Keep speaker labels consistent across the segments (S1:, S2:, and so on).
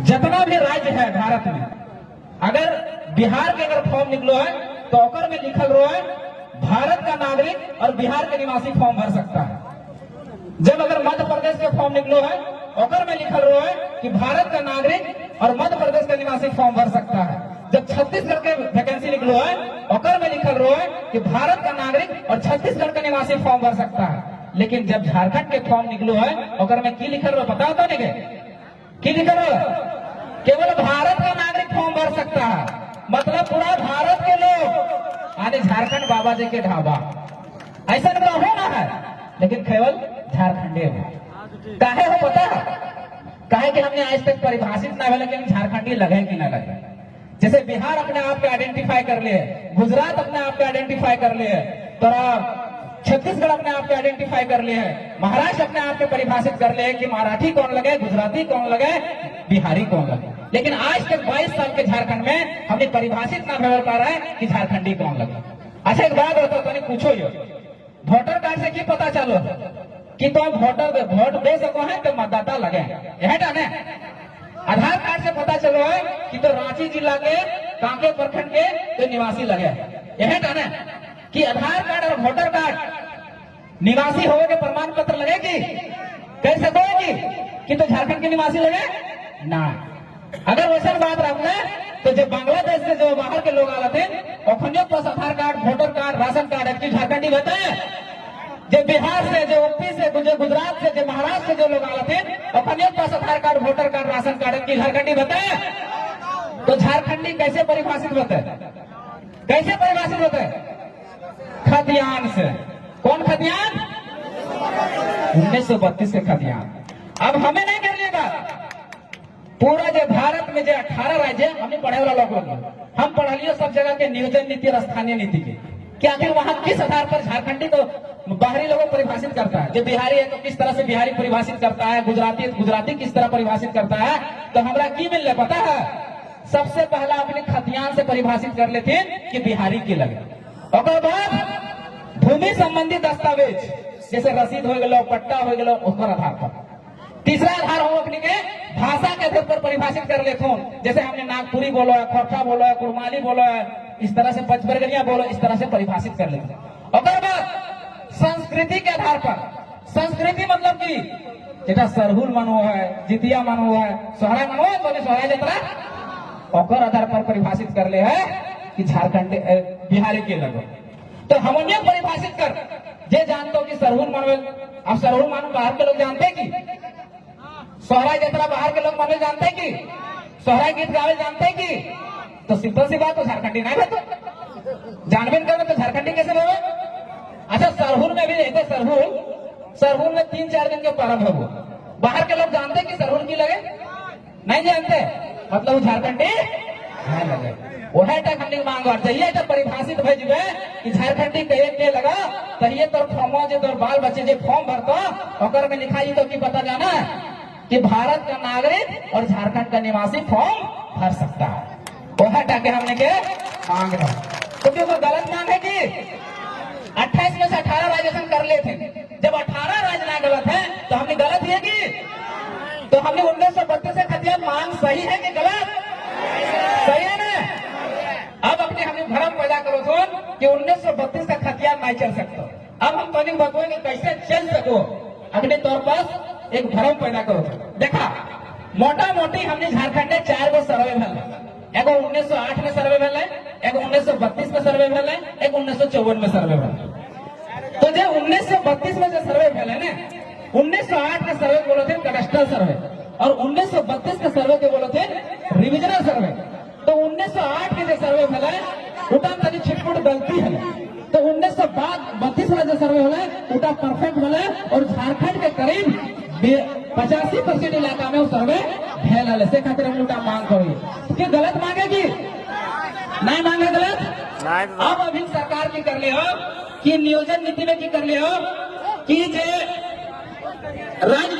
S1: जितना भी राज्य है भारत में, अगर बिहार के अगर फॉर्म निकलो है तो ओकर में लिखल रो है भारत का नागरिक और बिहार के निवासी फॉर्म भर सकता है। जब अगर मध्य प्रदेश के फॉर्म निकलो है ओकर में लिखल रो है कि भारत का नागरिक और मध्य प्रदेश का निवासी फॉर्म भर सकता है। जब छत्तीसगढ़ के वैकेंसी निकलो है ओकर में लिखल रो है कि भारत का नागरिक और छत्तीसगढ़ का निवासी फॉर्म भर सकता है। लेकिन जब झारखंड के फॉर्म निकलो है ओकर में की लिखल रो पता होता नहीं की लिखल रो? केवल भारत का नागरिक फॉर्म भर सकता है, मतलब पूरा भारत के लोग आने झारखंड बाबा जी के ढाबा ऐसा तो होना है, लेकिन केवल झारखंडे हो। काहे हो पता है? काहे कि हमने आज तक परिभाषित ना हुआ, लेकिन झारखंडी लगे कि ना लगे। जैसे बिहार अपने आप को आइडेंटिफाई कर लिए, गुजरात अपने आप को आइडेंटिफाई कर लिए, तो छत्तीसगढ़ अपने आप को आइडेंटिफाई कर लिए है, महाराष्ट्र अपने आप को परिभाषित कर लिए कि मराठी कौन लगे, गुजराती कौन लगे, बिहारी कौन लगे। लेकिन आज तक 22 साल के झारखंड में हमने परिभाषित ना कर पा रहा है कि झारखंडी कौन लगे। अच्छा एक बात होता तो नहीं पूछो, ये वोटर कार्ड से की पता चलो कि तो वोट दे सको है तो मतदाता लगे यह ने। आधार कार्ड से पता चलो है कि तो रांची जिला के कांके प्रखंड के तो निवासी लगे यह ने। कि आधार कार्ड और वोटर कार्ड निवासी होने के प्रमाण पत्र लगेगी, कह सकोगी कि तो झारखंड के निवासी लगे ना। अगर वैसा बात रखना तो जो बांग्लादेश से जो बाहर के लोग आते हैं और पास Aadhaar card, voter card, ration card है झारखंडी होता है। जो बिहार से, जो यूपी से, जो गुजरात से, जो महाराष्ट्र से जो लोग आते हैं और पास Aadhaar card, voter card, ration card है झारखंडी होता है। तो झारखंडी कैसे परिभाषित होता है? कैसे परिभाषित होता है? खतियान से। कौन खतियान? 1932 के खतियान। अब हमें नहीं कर लिएगा पूरा जो भारत में जो 18 राज्य हमने पढ़े वाला लोग हम पढ़ लियो सब जगह के नियोजन नीति और स्थानीय नीति के कि आखिर वहां किस आधार पर झारखंडी को बाहरी लोगों परिभाषित करता है। जो बिहारी है तो किस तरह से बिहारी परिभाषित करता है, गुजराती किस तरह परिभाषित करता है। तो हमारा की मिल रहा पता है? सबसे पहला अपने खतियान से परिभाषित कर लेते कि बिहारी के लगे। और बाद भूमि संबंधी दस्तावेज जैसे रसीद हो गलो, पट्टा हो गलो, उसपर आधार पर। तीसरा आधार हो अपने के भाषा के आधार पर परिभाषित कर लेते हो, जैसे हमने नागपुरी बोलो है, खोरठा बोलो है, कुरमाली बोलो है, इस तरह से पचबरगनिया बोलो, इस तरह से परिभाषित कर लेते हैं। और बाद संस्कृति के आधार पर, संस्कृति मतलब कि जेटा सरहुल मनो है, जितिया मनो है, सोहरा मनो है, तो सोहरा जतरा और आधार पर परिभाषित कर ले है कि झारखंड बिहारी के लगो। तो हमने परिभाषित कर जे जानते हो कि सरहुल मानो, अब सरहुल मानो बाहर के लोग जानते हैं कि सोहरा जतरा बाहर के लोग मानो जानते हैं कि सोहरा गीत गावे जानते हैं कि, तो सिंपल सी बात तो झारखंडी नहीं रहते, जानबे करो तो झारखंडी कैसे बोले? अच्छा सरहुल में भी रहते, सरहुल में 3-4 दिन के पर्व है वो, बाहर के लोग जानते कि सरहुल की लगे नहीं जानते, मतलब वो झारखंडी नहीं लगे। वह तक हमने मांग चाहिए जब परिभाषित भेजे कि झारखंडी कहे के लगा तहिए तो फॉर्म जो तो बाल बच्चे जो फॉर्म भरतो और में लिखाई तो की पता जाना है कि भारत का नागरिक और झारखंड का निवासी फॉर्म भर सकता है। वह टाके हमने के मांग रहा, तो क्यों गलत मांग है कि 28 में से 18 राज्य कर लेते। जब 18 राज्य ना गलत है तो हमने गलत है कि, तो हमने 1932 से खतियान मांग सही है कि गलत? सही है ना। अब अपने हमने भ्रम पैदा करो सुन कि 1932 का खतियान नहीं चल सकता। अब हम तो बताएंगे कैसे चल सको, अपने तौर पर एक भ्रम पैदा करो। देखा मोटा मोटी हमने झारखंड में 4 गो सर्वे भल, एगो 1908 में सर्वे भल है, एगो 1932 में सर्वे भल है, एक 1954 में सर्वे भल। तो जो 1932 में जो सर्वे भल है ना, 1908 के सर्वे बोलो थे कैडस्ट्रल सर्वे और 1932 के सर्वे के बोलो थे रिविजनल सर्वे। तो 1908 के जो सर्वे भल है उटा तनी छिटपुट गलती है, तो 1932 में जो सर्वे भल है उटा परफेक्ट भल है और झारखंड के करीब 85% इलाका में वो सर्वे भेल है। से खातिर हम उटा मांग करो कि गलत मांगेगी नहीं मांगे गलत। अब अभी सरकार की कर ले हो कि नियोजन नीति में की कर ले हो कि जे राज्य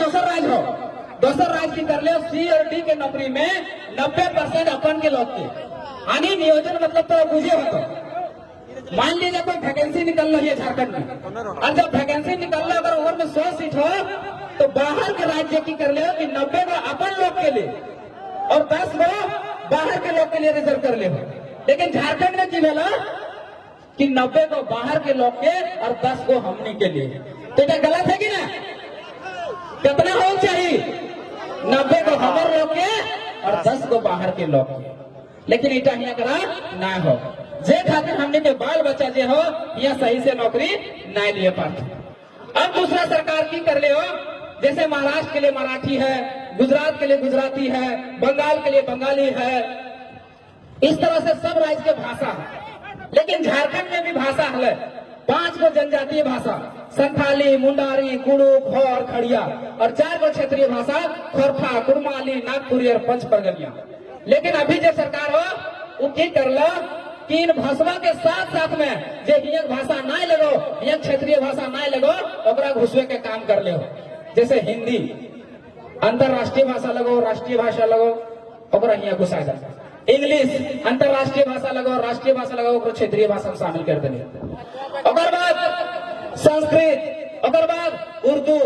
S1: दोसर राज्य की कर ले सी और डी के नौकरी में 90% अपन के लोग के यानी नियोजन मतलब तो बुझे हो। तो मान लीजिए कोई वैकेंसी निकल रही है झारखंड में और जब वैकेंसी निकल रहा अगर ओवर में 100 सीट हो तो बाहर के राज्य की कर ले कि 90 का अपन लोग के लिए और 10 गो बाहर के लोग के लिए रिजर्व कर ले। लेकिन झारखंड में की भेला कि 90 गो बाहर के लोग के और 10 गो हमनी के लिए। तो ये गलत है कि ना? कितना हो चाहिए? 90 गो हमारे लोग के और 10 गो बाहर के लोग के। लेकिन इटा यहाँ करा ना हो, जे खातिर हमने के बाल बच्चा जे हो यहाँ सही से नौकरी नहीं लिए पाते। अब दूसरा सरकार की कर ले हो, जैसे महाराष्ट्र के लिए मराठी है, गुजरात के लिए गुजराती है, बंगाल के लिए बंगाली है, इस तरह से सब राज्य के भाषा है। लेकिन झारखंड में भी भाषा है, 5 गो जनजातीय भाषा, संथाली, मुंडारी, कुड़ू, खौर, खड़िया, और 4 गो क्षेत्रीय भाषा, खोरखा, कुरमाली, नागपुरी और पंच परगनिया। लेकिन अभी जो सरकार हो वो की करला कि इन भाषा के साथ साथ में जे हियक भाषा नहीं लगो, हियक क्षेत्रीय भाषा नहीं लगो, ओकरा घुसवे के काम कर ले हो। जैसे हिंदी अंतरराष्ट्रीय भाषा लगो, राष्ट्रीय भाषा लगो, ओकरा हिया घुसा जाए। इंग्लिश अंतरराष्ट्रीय भाषा लगो, राष्ट्रीय भाषा लगो, ओकरा क्षेत्रीय भाषा में शामिल कर देने। ओकर बाद संस्कृत, ओकर बाद उर्दू,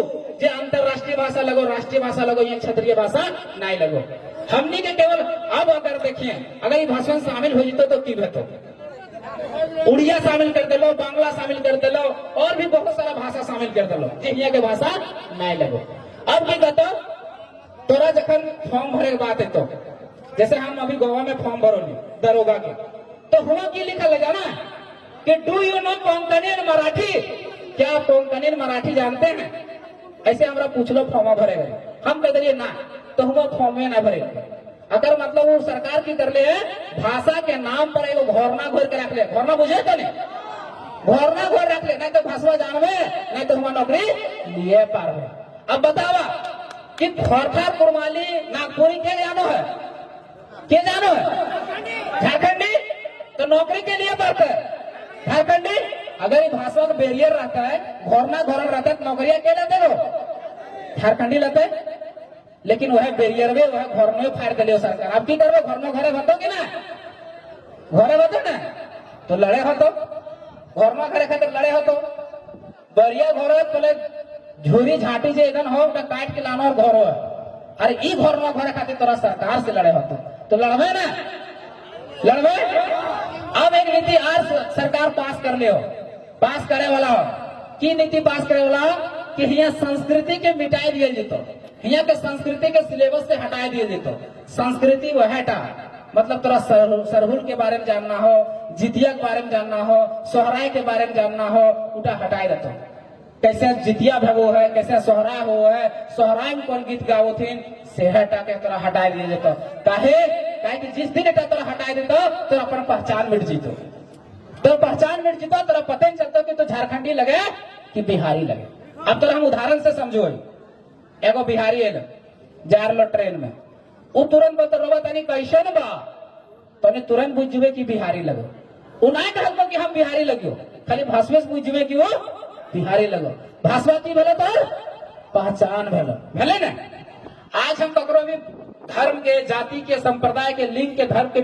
S1: जे अंतरराष्ट्रीय भाषा लगो, राष्ट्रीय भाषा लगो, ये क्षेत्रीय भाषा नहीं लगो। हमनी के केवल अब अगर देखिए, अगर ये भाषा शामिल हो जितो तो की भेतो, उड़िया शामिल कर दे लो, बांग्ला शामिल कर दे लो, और भी बहुत सारा भाषा शामिल कर दे लो, जिनिया के भाषा नहीं लगो। अब की कहते तोरा जखन फॉर्म भरे के बात है, तो जैसे हम अभी गोवा में फॉर्म भरो दरोगा के, तो हुआ की लिखा लगा ना कि do you know Konkani Marathi? क्या आप कोंकणी मराठी जानते हैं? ऐसे हमरा पूछ लो फॉर्म भरे गए, हम कह दिए ना, तो हम फॉर्म में ना भरे। अगर मतलब वो सरकार की कर ले भाषा के नाम पर एगो घोरना घोर के रख ले, घोरना बुझे तो नहीं, घोरना घोर रख ले, नहीं तो भाषा जानवे, नहीं तो हम नौकरी लिए पारवे। अब बतावा कि खोरखा, कुरमाली, नागपुरी के जानो है, के जानो है? झारखंडी तो नौकरी के लिए पढ़ते है झारखंडी। अगर ये भाषा का बैरियर रहता है, घोरना घोरण रहता है, तो नौकरियां के लेते हो? झारखंडी लेते। लेकिन वह बैरियर में वह घर में फायर दिले सरकार। अब की करबे? घर में घरे भतो कि ना? घरे भतो ना, तो लड़े हो, तो घर में घरे खातिर लड़े हो, तो बढ़िया घर पहले झूरी झाटी जे एकदम हो काट के लाना और घर हो। अरे ई घर में घरे खातिर तोरा सरकार से लड़े हो, तो लड़बे ना, लड़बे। अब एक नीति आज सरकार पास कर ले हो, पास करे वाला हो। की नीति पास करे वाला हो कि यहाँ संस्कृति के मिटाई दिए जीतो, यहाँ के संस्कृति के सिलेबस से हटाए दिए जीतो। संस्कृति वह हटा, मतलब तोरा सरहुल के बारे में जानना हो, जितिया के बारे में जानना हो, सोहराय के बारे में जानना हो, उठा हटाए देते। कैसे जितिया भगो है, कैसे सोहराय हो है, सोहराय में कौन गीत गाओ थीन, से हटा के तोरा हटाए दिए जेतो। काहे कि जिस दिन तोरा हटाए देतो तो अपन पहचान मिट जीतो, तो पहचान मिट जीतो, तोरा पता नहीं चलता कि तो झारखंडी लगे कि बिहारी लगे। अब तो हम उदाहरण से समझो, एगो बिहारी है जा रहा ट्रेन में, वो तुरंत बता तनी कैसे न बा, तो तुरंत बुझ जुबे कि बिहारी लगो। वो नहीं कहल कि हम बिहारी लगियो, खाली भाषा से बुझ जुबे कि वो बिहारी लगो। भाषा की भेले तो पहचान भेले ना। आज हम ककरो भी धर्म के, जाति के, संप्रदाय के, लिंग के, धर्म के